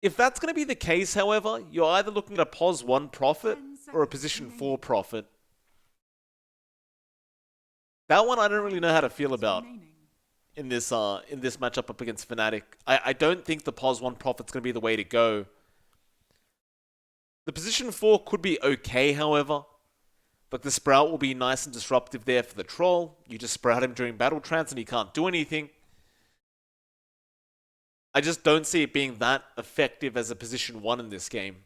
If that's going to be the case, however, you're either looking at a pos 1 profit or a position 4 profit. That one I don't really know how to feel about in this matchup up against Fnatic. I don't think the pos 1 profit's going to be the way to go. The position 4 could be okay, however. Like, the Sprout will be nice and disruptive there for the troll. You just sprout him during battle trance and he can't do anything. I just don't see it being that effective as a position 1 in this game.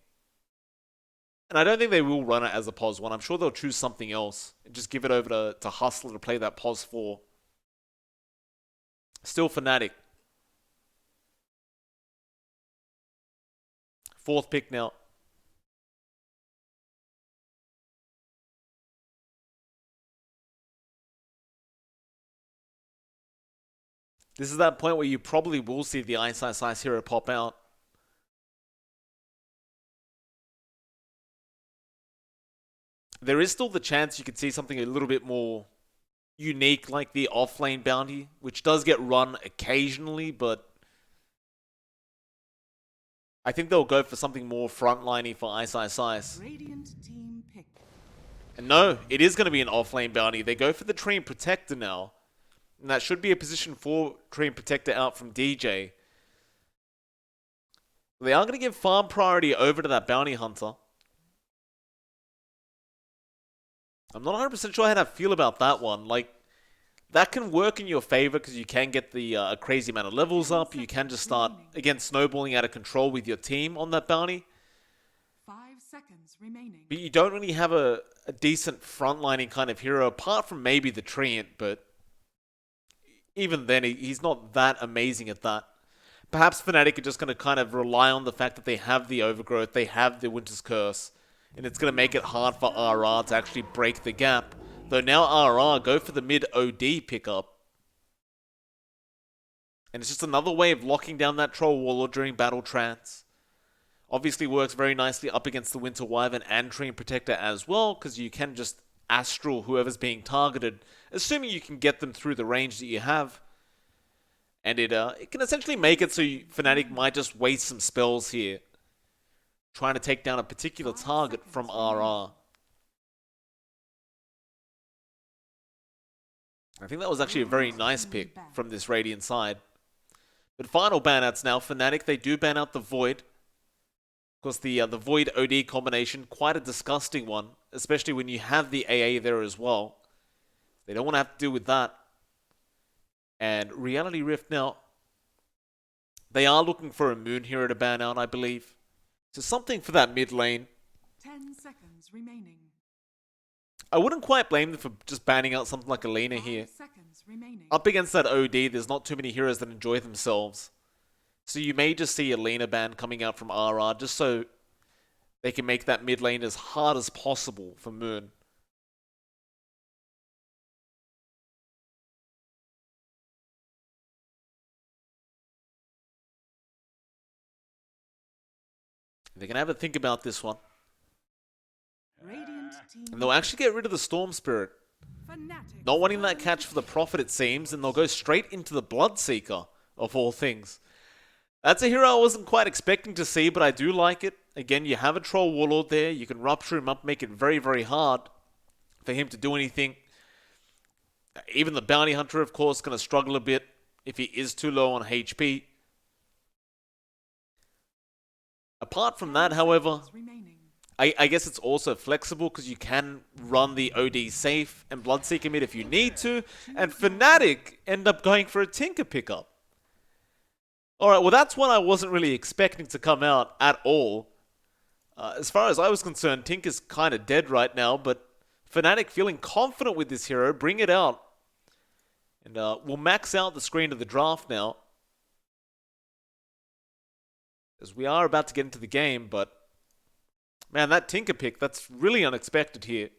And I don't think they will run it as a pos 1. I'm sure they'll choose something else and just give it over to Hustler to play that pos 4. Still Fnatic. 4th pick now. This is that point where you probably will see the Ice hero pop out. There is still the chance you could see something a little bit more unique, like the offlane bounty, which does get run occasionally, but I think they'll go for something more frontliney for Ice. And no, it is going to be an offlane bounty. They go for the Treant Protector now. And that should be a position 4 Treant Protector out from DJ. They are going to give farm priority over to that Bounty Hunter. I'm not 100% sure how to feel about that one. Like, that can work in your favor because you can get the crazy amount of levels up. You can just start, again, snowballing out of control with your team on that bounty. 5 seconds remaining. But you don't really have a decent frontlining kind of hero, apart from maybe the Treant, but even then, he's not that amazing at that. Perhaps Fnatic are just going to kind of rely on the fact that they have the Overgrowth, they have the Winter's Curse, and it's going to make it hard for RR to actually break the gap. Though now RR go for the mid OD pickup. And it's just another way of locking down that Troll Warlord during Battle Trance. Obviously works very nicely up against the Winter Wyvern and Treant Protector as well, because you can just Astral whoever's being targeted, assuming you can get them through the range that you have. And it can essentially make it so Fnatic might just waste some spells here, trying to take down a particular target from RR. I think that was actually a very nice pick from this Radiant side. But final ban-outs now. Fnatic, they do ban out the Void. Of course, the Void OD combination, quite a disgusting one, especially when you have the AA there as well. They don't want to have to deal with that. And Reality Rift now, they are looking for a Moon hero to ban out, I believe. So something for that mid lane. 10 seconds remaining. I wouldn't quite blame them for just banning out something like Alina here. Up against that OD, there's not too many heroes that enjoy themselves. So you may just see a Lina ban coming out from RR just so they can make that mid lane as hard as possible for Moon. They're going to have a think about this one. And they'll actually get rid of the Storm Spirit. Not wanting that catch for the Prophet, it seems, and they'll go straight into the Bloodseeker, of all things. That's a hero I wasn't quite expecting to see, but I do like it. Again, you have a Troll Warlord there. You can rupture him up, make it very, very hard for him to do anything. Even the Bounty Hunter, of course, going to struggle a bit if he is too low on HP. Apart from that, however, I guess it's also flexible because you can run the OD safe and Bloodseeker mid if you need to. And Fnatic end up going for a Tinker pickup. Alright, well that's one I wasn't really expecting to come out at all. As far as I was concerned, Tinker's kind of dead right now, but Fnatic feeling confident with this hero, bring it out. And we'll max out the screen of the draft now. As we are about to get into the game, but man, that Tinker pick, that's really unexpected here.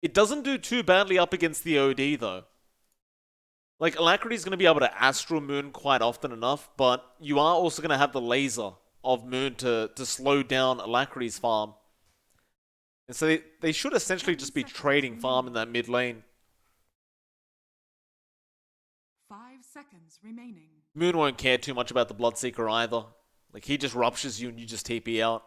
It doesn't do too badly up against the OD, though. Like, Alacrity's going to be able to Astral Moon quite often enough, but you are also going to have the laser of Moon to slow down Alacrity's farm. And so they should essentially just be trading farm in that mid lane. 5 seconds remaining. Moon won't care too much about the Bloodseeker either. Like, he just ruptures you and you just TP out.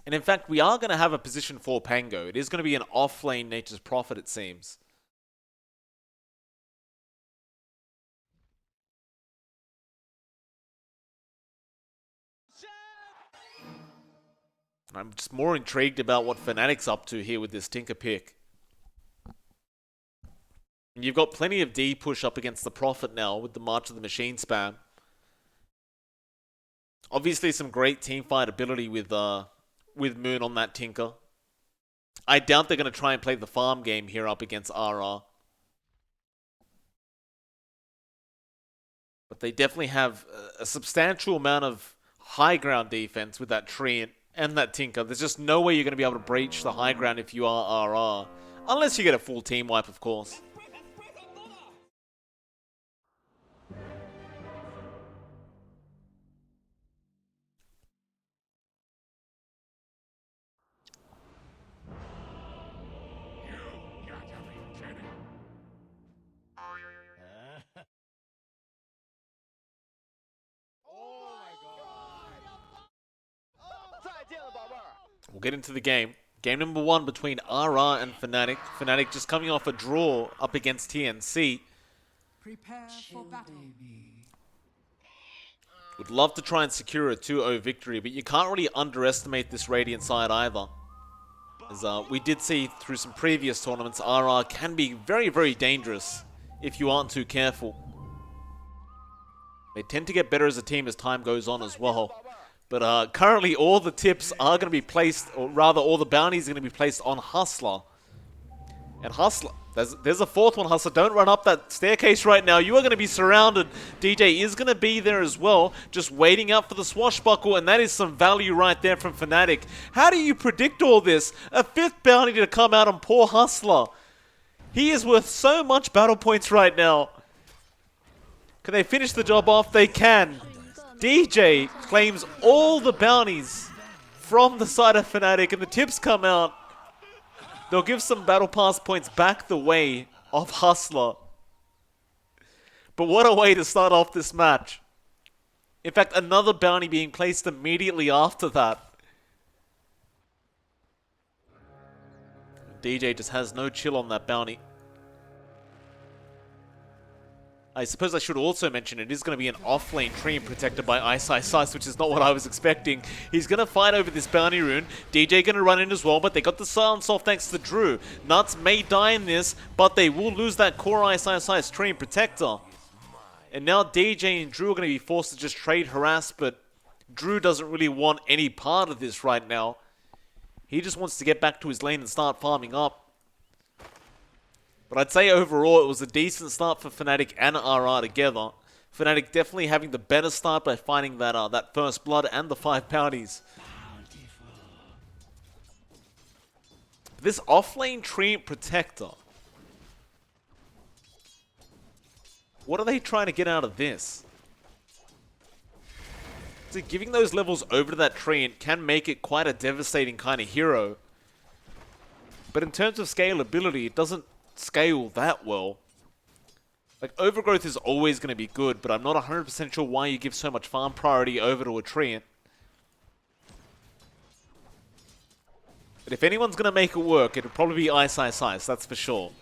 And in fact, we are going to have a position for Pango. It is going to be an off-lane Nature's Prophet, it seems. I'm just more intrigued about what Fnatic's up to here with this Tinker pick. And you've got plenty of D push up against the Prophet now with the March of the Machine spam. Obviously some great teamfight ability with Moon on that Tinker. I doubt they're going to try and play the farm game here up against RR. But they definitely have a substantial amount of high ground defense with that Treant and that Tinker. There's just no way you're going to be able to breach the high ground if you are RR. Unless you get a full team wipe, of course. We'll get into the game. Game number 1 between RR and Fnatic. Fnatic just coming off a draw up against TNC. Prepare for battle. Would love to try and secure a 2-0 victory, but you can't really underestimate this Radiant side either. As we did see through some previous tournaments, RR can be very, very dangerous if you aren't too careful. They tend to get better as a team as time goes on as well. But currently all the tips are going to be placed, or rather all the bounties are going to be placed on Hustler. And Hustler, there's a fourth one, Hustler. Don't run up that staircase right now. You are going to be surrounded. DJ is going to be there as well, just waiting out for the swashbuckle, and that is some value right there from Fnatic. How do you predict all this? A 5th bounty to come out on poor Hustler. He is worth so much battle points right now. Can they finish the job off? They can. DJ claims all the bounties from the side of Fnatic, and the tips come out. They'll give some battle pass points back the way of Hustler. But what a way to start off this match. In fact, another bounty being placed immediately after that. DJ just has no chill on that bounty. I suppose I should also mention it is going to be an off-lane Treant protected by Ice, which is not what I was expecting. He's going to fight over this bounty rune. DJ going to run in as well, but they got the silence off thanks to Drew. Nuts may die in this, but they will lose that core Ice Treant protector. And now DJ and Drew are going to be forced to just trade harass, but Drew doesn't really want any part of this right now. He just wants to get back to his lane and start farming up. But I'd say overall it was a decent start for Fnatic and RR together. Fnatic definitely having the better start by finding that first blood and the 5 bounties. This off-lane Treant protector. What are they trying to get out of this? So giving those levels over to that Treant can make it quite a devastating kind of hero. But in terms of scalability, it doesn't scale that well. Like, Overgrowth is always going to be good, but I'm not 100% sure why you give so much farm priority over to a Treant. But if anyone's going to make it work, it'll probably be Ice, that's for sure.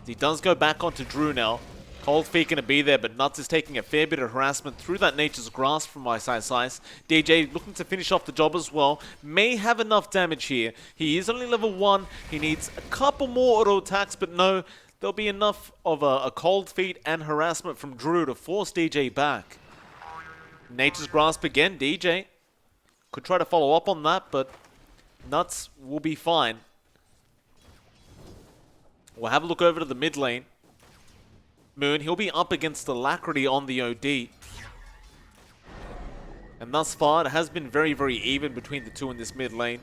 He does go back onto Drew now. Cold Feet going to be there, but Nuts is taking a fair bit of harassment through that Nature's Grasp from Ice. DJ looking to finish off the job as well. May have enough damage here. He is only level 1. He needs a couple more auto attacks, but no, there'll be enough of a Cold Feet and harassment from Drew to force DJ back. Nature's Grasp again. DJ could try to follow up on that, but Nuts will be fine. We'll have a look over to the mid lane. Moon, he'll be up against Alacrity on the OD. And thus far, it has been very, very even between the two in this mid lane.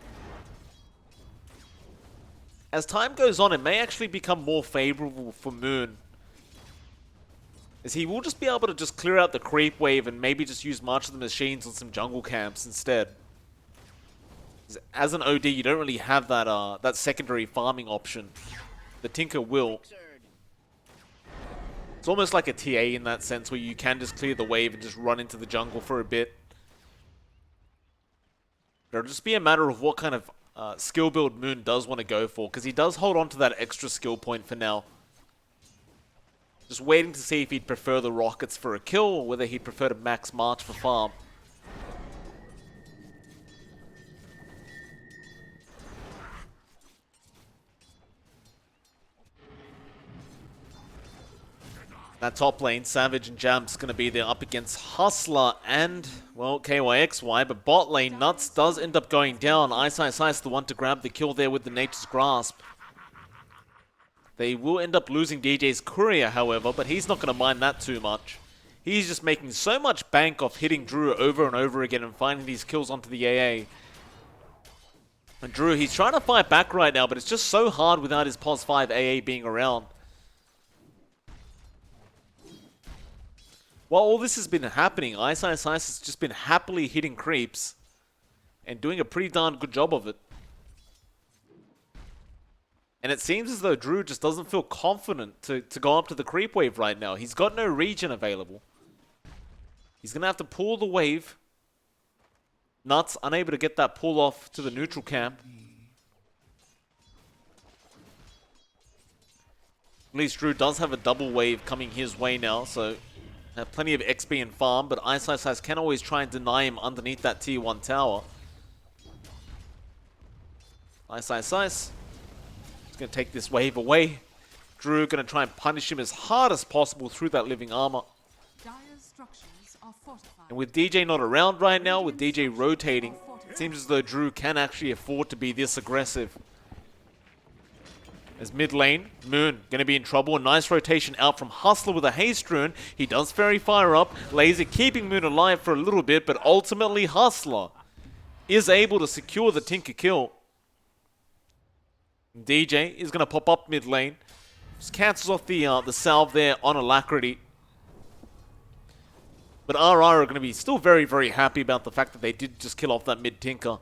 As time goes on, it may actually become more favorable for Moon, as he will just be able to just clear out the creep wave and maybe just use March of the Machines on some jungle camps instead. As an OD, you don't really have that that secondary farming option. The Tinker will. It's almost like a TA in that sense, where you can just clear the wave and just run into the jungle for a bit. It'll just be a matter of what kind of skill build Moon does want to go for, because he does hold on to that extra skill point for now. Just waiting to see if he'd prefer the rockets for a kill, or whether he'd prefer to max March for farm. That top lane, Savage and Jam's going to be there up against Hustler and, well, KYXY. But bot lane, Nuts does end up going down. Ice the one to grab the kill there with the Nature's Grasp. They will end up losing DJ's Courier, however, but he's not going to mind that too much. He's just making so much bank off hitting Drew over and over again and finding these kills onto the AA. And Drew, he's trying to fight back right now, but it's just so hard without his POS 5 AA being around. While all this has been happening, Ice has just been happily hitting creeps and doing a pretty darn good job of it. And it seems as though Drew just doesn't feel confident to go up to the creep wave right now. He's got no regen available. He's going to have to pull the wave. Nuts unable to get that pull off to the neutral camp. At least Drew does have a double wave coming his way now, so have plenty of XP and farm, but Ice can always try and deny him underneath that tier 1 tower. Ice. He's going to take this wave away. Drew going to try and punish him as hard as possible through that living armor. Dire's structures are fortified. And with DJ not around right now, with DJ rotating, it seems as though Drew can actually afford to be this aggressive. As mid lane, Moon going to be in trouble. A nice rotation out from Hustler with a haste rune. He does fairy fire up. Laser keeping Moon alive for a little bit, but ultimately Hustler is able to secure the Tinker kill. DJ is going to pop up mid lane. Just cancels off the salve there on Alacrity. But RR are going to be still very, very happy about the fact that they did just kill off that mid Tinker.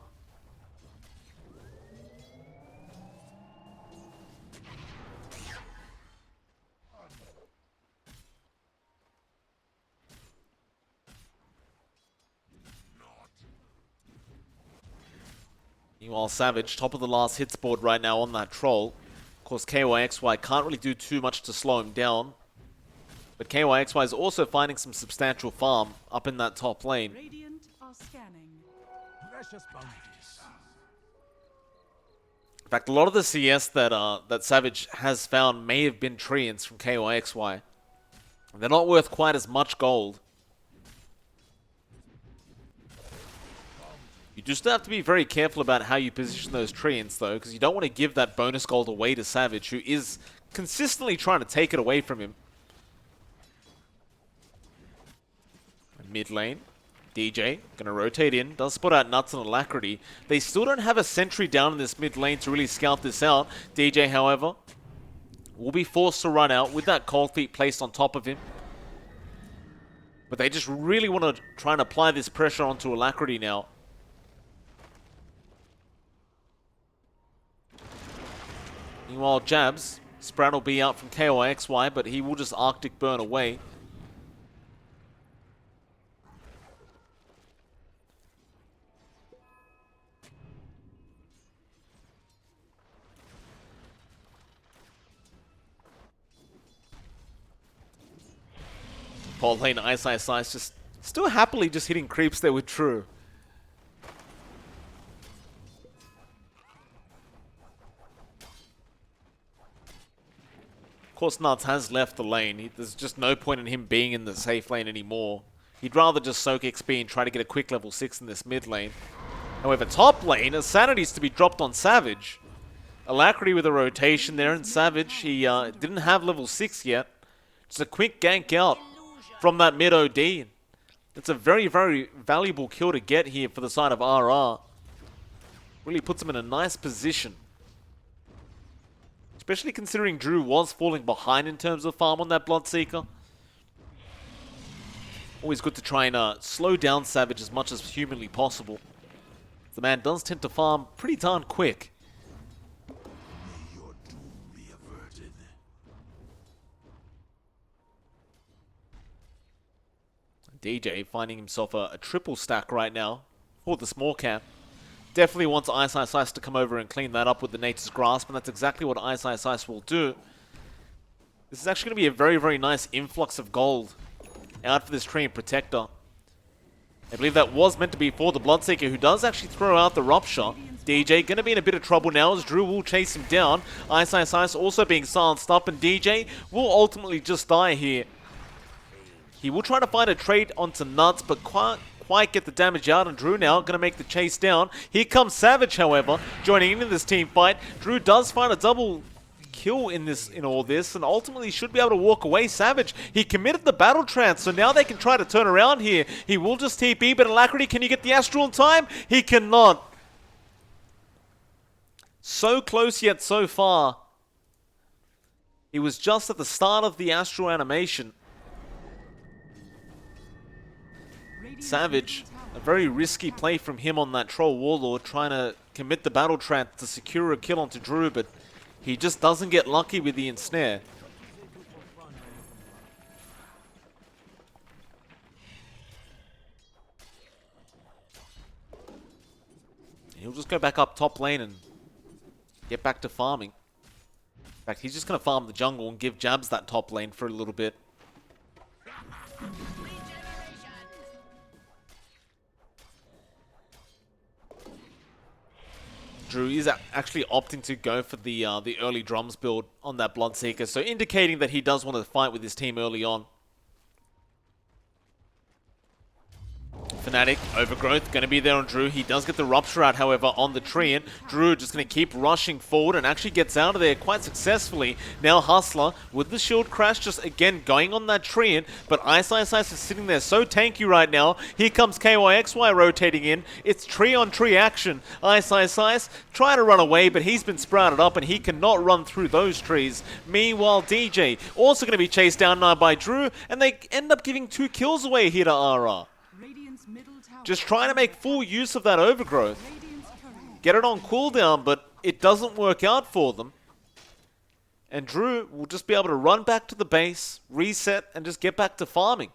Meanwhile, Savage, top of the last hits board right now on that troll. Of course, KYXY can't really do too much to slow him down. But KYXY is also finding some substantial farm up in that top lane. Radiant are scanning. Precious bounties. In fact, a lot of the CS that Savage has found may have been treants from KYXY. They're not worth quite as much gold. You just have to be very careful about how you position those treants, though, because you don't want to give that bonus gold away to Savage, who is consistently trying to take it away from him. Mid lane, DJ going to rotate in, does spot out Nuts and Alacrity. They still don't have a sentry down in this mid lane to really scout this out. DJ, however, will be forced to run out with that cold feet placed on top of him. But they just really want to try and apply this pressure onto Alacrity now. Meanwhile, Jabs, Sprout will be out from KYXY, but he will just Arctic Burn away. Bot lane Ice just still happily just hitting creeps there with True. Of course, Nuts has left the lane. There's just no point in him being in the safe lane anymore. He'd rather just soak XP and try to get a quick level 6 in this mid lane. However, top lane, a Sanity's to be dropped on Savage. Alacrity with a rotation there, and Savage, he didn't have level 6 yet. Just a quick gank out from that mid OD. It's a very, very valuable kill to get here for the side of RR. Really puts him in a nice position. Especially considering Drew was falling behind in terms of farm on that Bloodseeker. Always good to try and slow down Savage as much as humanly possible. The man does tend to farm pretty darn quick. Your doom be averted. DJ finding himself a triple stack right now for the small cap. Definitely wants Ice Ice Ice to come over and clean that up with the Nature's Grasp, and that's exactly what Ice Ice Ice will do. This is actually going to be a very, very nice influx of gold out for this Tree and Protector. I believe that was meant to be for the Bloodseeker, who does actually throw out the Rupture. DJ going to be in a bit of trouble now as Drew will chase him down. Ice Ice Ice also being silenced up, and DJ will ultimately just die here. He will try to find a trade onto Nuts, but can't quite get the damage out, and Drew now going to make the chase down. Here comes Savage, however, joining in this team fight. Drew does find a double kill in all this, and ultimately should be able to walk away. Savage, he committed the battle trance, so now they can try to turn around here. He will just TP, but Alacrity, can you get the Astral in time? He cannot. So close yet so far. He was just at the start of the Astral animation. Savage, a very risky play from him on that Troll Warlord, trying to commit the battle trance to secure a kill onto Drew, but he just doesn't get lucky with the ensnare. He'll just go back up top lane and get back to farming. In fact, he's just going to farm the jungle and give Jabs that top lane for a little bit. Drew is actually opting to go for the early drums build on that Bloodseeker, so indicating that he does want to fight with his team early on. Fnatic, Overgrowth, going to be there on Drew. He does get the Rupture out, however, on the Treant. Drew just going to keep rushing forward and actually gets out of there quite successfully. Now Hustler with the shield crash just again going on that Treant, but Ice Ice Ice is sitting there so tanky right now. Here comes KYXY rotating in. It's tree on tree action. Ice Ice Ice trying to run away, but he's been sprouted up and he cannot run through those trees. Meanwhile, DJ also going to be chased down now by Drew, and they end up giving 2 kills away here to RR. Just trying to make full use of that Overgrowth. Get it on cooldown, but it doesn't work out for them. And Drew will just be able to run back to the base, reset, and just get back to farming.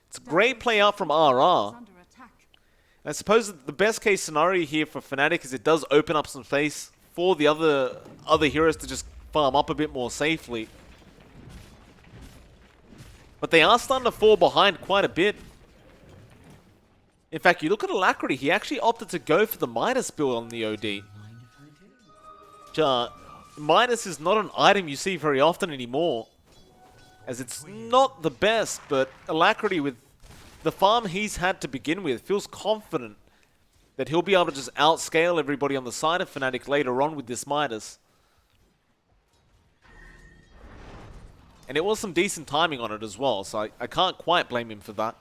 It's a great play out from RR. I suppose the best case scenario here for Fnatic is it does open up some space for the other heroes to just farm up a bit more safely. But they are starting to fall behind quite a bit. In fact, you look at Alacrity, he actually opted to go for the Midas build on the OD. Midas is not an item you see very often anymore, as it's not the best, but Alacrity, with the farm he's had to begin with, feels confident that he'll be able to just outscale everybody on the side of Fnatic later on with this Midas. And it was some decent timing on it as well, so I can't quite blame him for that.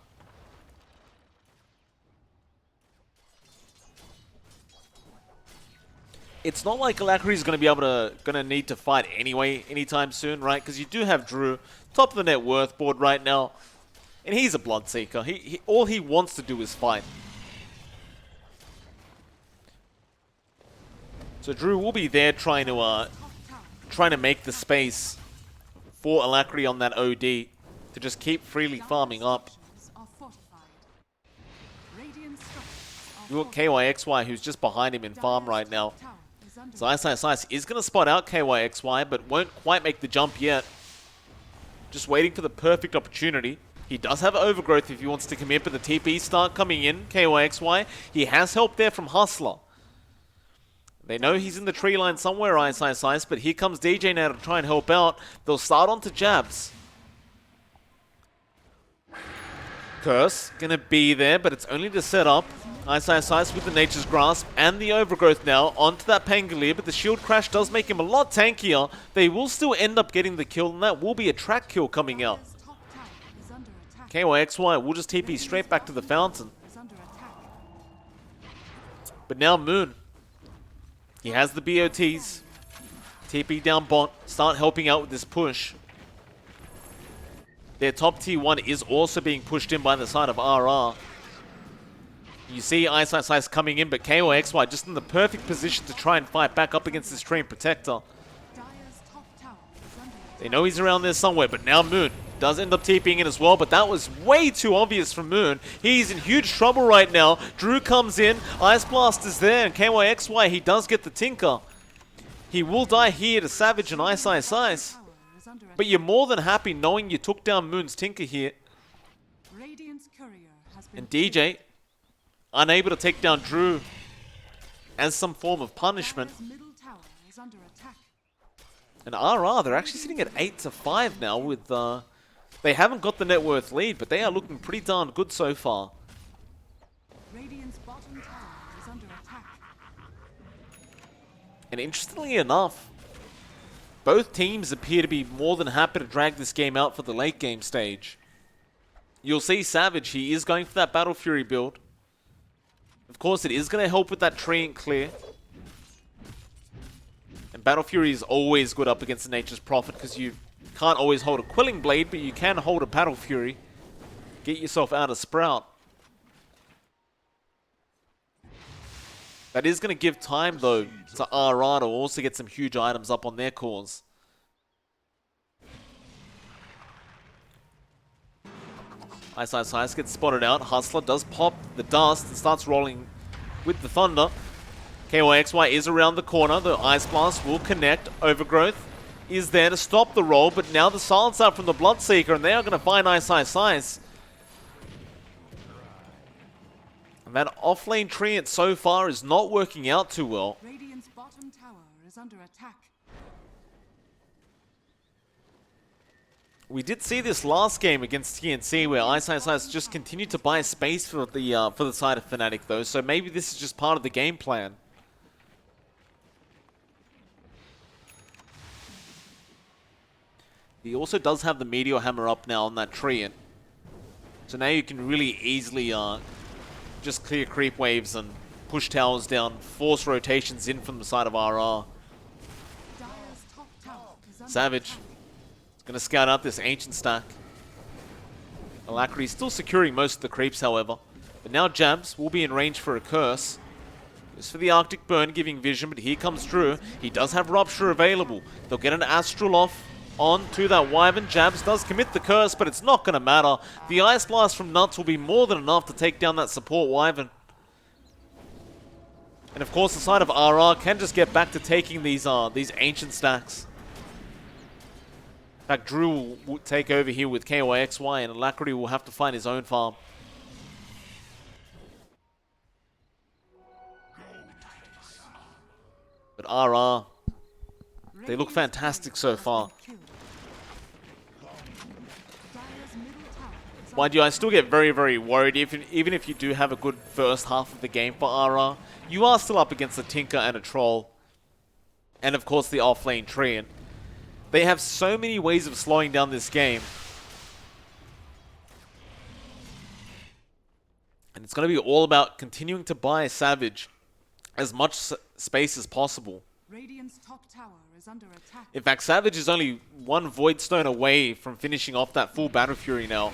It's not like Alacrity's going to be able to need to fight anyway anytime soon, right? Because you do have Drew, top of the net worth board right now, and he's a Bloodseeker. All he wants to do is fight. So Drew will be there trying to make the space for Alacrity on that OD to just keep freely farming up. You got KYXY, who's just behind him in farm right now. So Ice Ice Ice is going to spot out KYXY, but won't quite make the jump yet. Just waiting for the perfect opportunity. He does have Overgrowth if he wants to commit, but the TP start coming in, KYXY. He has help there from Hustler. They know he's in the tree line somewhere, Ice Ice Ice, but here comes DJ now to try and help out. They'll start onto Jabs. Curse, going to be there, but it's only to set up. Ice Ice Ice with the Nature's Grasp and the Overgrowth now onto that Pangolier, but the shield crash does make him a lot tankier. They will still end up getting the kill, and that will be a track kill coming out. KYXY will just TP straight back to the fountain. But now Moon, he has the BOTs. TP down bot, start helping out with this push. Their top tier 1 is also being pushed in by the side of RR. You see Ice Ice Ice coming in, but KOXY just in the perfect position to try and fight back up against this Treant Protector. Dire's top tower is under They know he's around there somewhere, but now Moon does end up TPing in as well, but that was way too obvious from Moon. He's in huge trouble right now. Drew comes in, Ice Blast is there, and KYXY, he does get the Tinker. He will die here to Savage and Ice Ice Ice, tower is under but you're more than happy knowing you took down Moon's Tinker here. Radiant's courier has been And DJ, unable to take down Drew as some form of punishment. Dire's middle tower is under attack. And RR, they're actually sitting at 8-5 now with, they haven't got the net worth lead, but they are looking pretty darn good so far. Radiant's bottom tower is under attack. And interestingly enough, both teams appear to be more than happy to drag this game out for the late game stage. You'll see Savage, he is going for that Battle Fury build. Of course, it is going to help with that Treant clear. And Battle Fury is always good up against the Nature's Prophet because you can't always hold a Quelling Blade, but you can hold a Battle Fury. Get yourself out of Sprout. That is going to give time, though, to RR to also get some huge items up on their cores. Ice Ice Ice gets spotted out. Hustler does pop the dust and starts rolling with the Thunder. KYXY is around the corner. The Ice Blast will connect. Overgrowth is there to stop the roll, but now the silence out from the Bloodseeker, and they are going to find Ice Ice Ice. And that off-lane Treant so far is not working out too well. Radiant's bottom tower is under attack. We did see this last game against TNC where Ice Ice Ice just continued to buy space for the side of Fnatic though, so maybe this is just part of the game plan. He also does have the Meteor Hammer up now on that Treant. So now you can really easily just clear creep waves and push towers down, force rotations in from the side of RR. Dire's top tower is under Savage. attack. Gonna scout out this ancient stack. Alacrity still securing most of the creeps, however. But now Jabs will be in range for a curse. Just for the Arctic Burn, giving vision, but here comes Drew. He does have Rupture available. They'll get an Astral off onto that Wyvern. Jabs does commit the curse, but it's not gonna matter. The Ice Blast from Nuts will be more than enough to take down that support Wyvern. And of course, the side of RR can just get back to taking these ancient stacks. In fact, Drew will take over here with KYXY, and Alacrity will have to find his own farm. But RR, they look fantastic so far. Mind you, I still get very, very worried, even if you do have a good first half of the game for RR. You are still up against a Tinker and a Troll. And of course the off-lane Treant. They have so many ways of slowing down this game. And it's going to be all about continuing to buy Savage as much space as possible. Radiant's top tower is under attack. In fact, Savage is only one Void Stone away from finishing off that full Battle Fury now.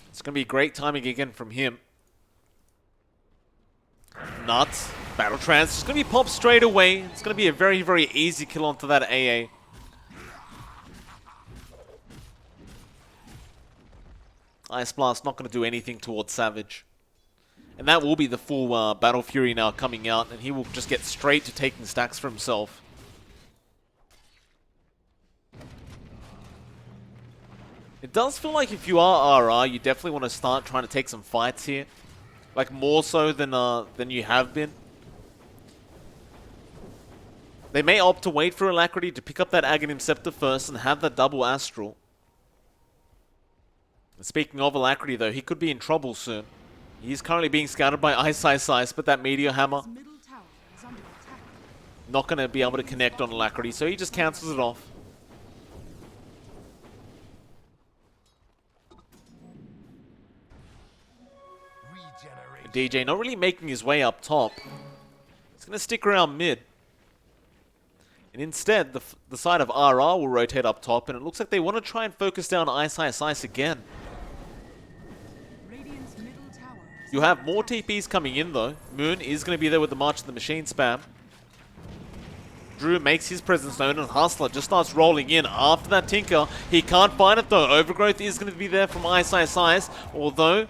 It's going to be great timing again from him. Nuts. Battle Trance. It's going to be popped straight away. It's going to be a very, very easy kill onto that AA. Ice Blast not going to do anything towards Savage. And that will be the full Battle Fury now coming out, and he will just get straight to taking stacks for himself. It does feel like if you are RR, you definitely want to start trying to take some fights here. Like more so than you have been. They may opt to wait for Alacrity to pick up that Aghanim Scepter first and have that double Astral. And speaking of Alacrity though, he could be in trouble soon. He's currently being scouted by Ice Ice Ice, but that Meteor Hammer His middle tower is under attack. not going to be able to connect on Alacrity, so he just cancels it off. DJ not really making his way up top. He's going to stick around mid. And instead, the side of RR will rotate up top, and it looks like they want to try and focus down Ice Ice Ice again. Radiant's middle tower You have more TPs coming in though. Moon is going to be there with the March of the Machine spam. Drew makes his presence known, and Hustler just starts rolling in after that Tinker. He can't find it though. Overgrowth is going to be there from Ice, although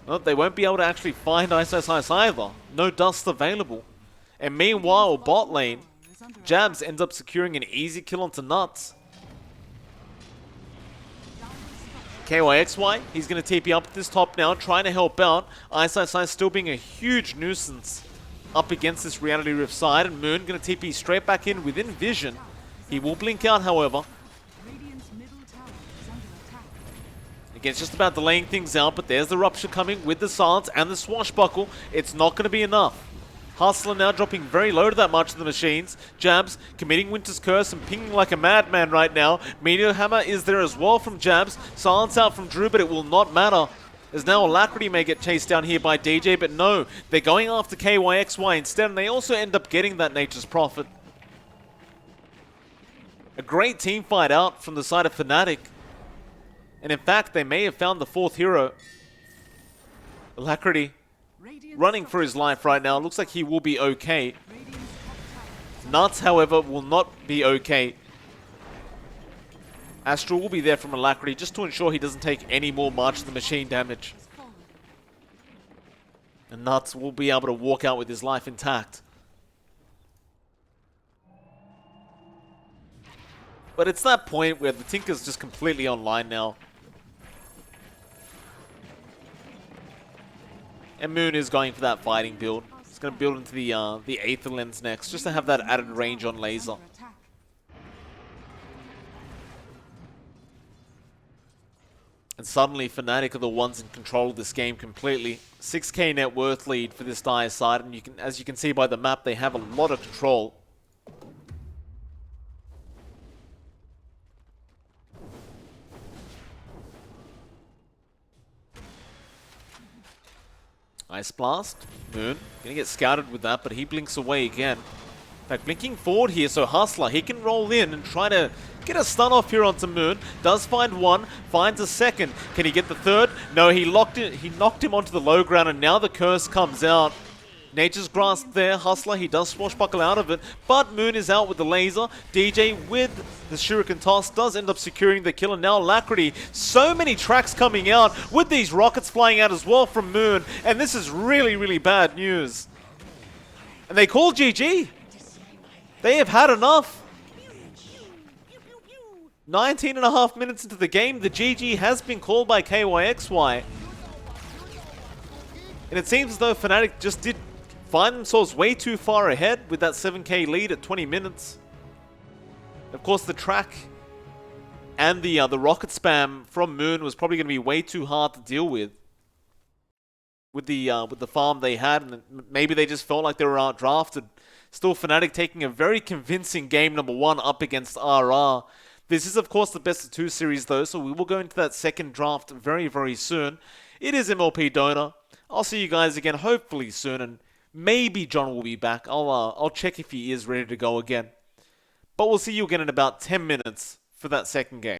well, they won't be able to actually find Ice either. No dust available. And meanwhile, bot lane, Jabs ends up securing an easy kill onto Nuts. KYXY, he's going to TP up at this top now, trying to help out. Ice still being a huge nuisance up against this Reality Rift side, and Moon going to TP straight back in within vision. He will blink out, however. Again, it's just about delaying things out, but there's the Rupture coming with the Silence and the Swashbuckle. It's not going to be enough. Hustler now dropping very low to that March of the Machines. Jabs committing Winter's Curse and pinging like a madman right now. Meteor Hammer is there as well from Jabs. Silence out from Drew, but it will not matter. As now Alacrity may get chased down here by DJ, but no, they're going after KYXY instead, and they also end up getting that Nature's Prophet. A great team fight out from the side of Fnatic. And in fact, they may have found the fourth hero. Alacrity running for his life right now. Looks like he will be okay. Nuts, however, will not be okay. Astral will be there from Alacrity just to ensure he doesn't take any more March of the Machine damage. And Nuts will be able to walk out with his life intact. But it's that point where the Tinker's just completely online now. And Moon is going for that fighting build. He's going to build into the Aether Lens next, just to have that added range on laser. And suddenly, Fnatic are the ones in control of this game completely. 6k net worth lead for this Dire side, and as you can see by the map, they have a lot of control. Ice Blast. Moon gonna get scouted with that, but he blinks away again. In fact, blinking forward here, so Hustler, he can roll in and try to get a stun off here onto Moon. Does find one, finds a second. Can he get the third? No, he knocked him onto the low ground, and now the curse comes out. Nature's Grasp there, Hustler, he does swashbuckle out of it, but Moon is out with the laser. DJ with the Shuriken Toss does end up securing the kill, and now Alacrity. So many tracks coming out with these rockets flying out as well from Moon, and this is really, really bad news. And they call GG. They have had enough. 19.5 minutes into the game, the GG has been called by KYXY. And it seems as though Fnatic just did find themselves way too far ahead with that 7k lead at 20 minutes. Of course, the track and the rocket spam from Moon was probably going to be way too hard to deal with the farm they had, and maybe they just felt like they were outdrafted. Still, Fnatic taking a very convincing game number 1 up against RR. This is, of course, the best of 2 series, though, so we will go into that second draft very, very soon. It is MLP Donor. I'll see you guys again hopefully soon, and maybe John will be back. I'll check if he is ready to go again. But we'll see you again in about 10 minutes for that second game.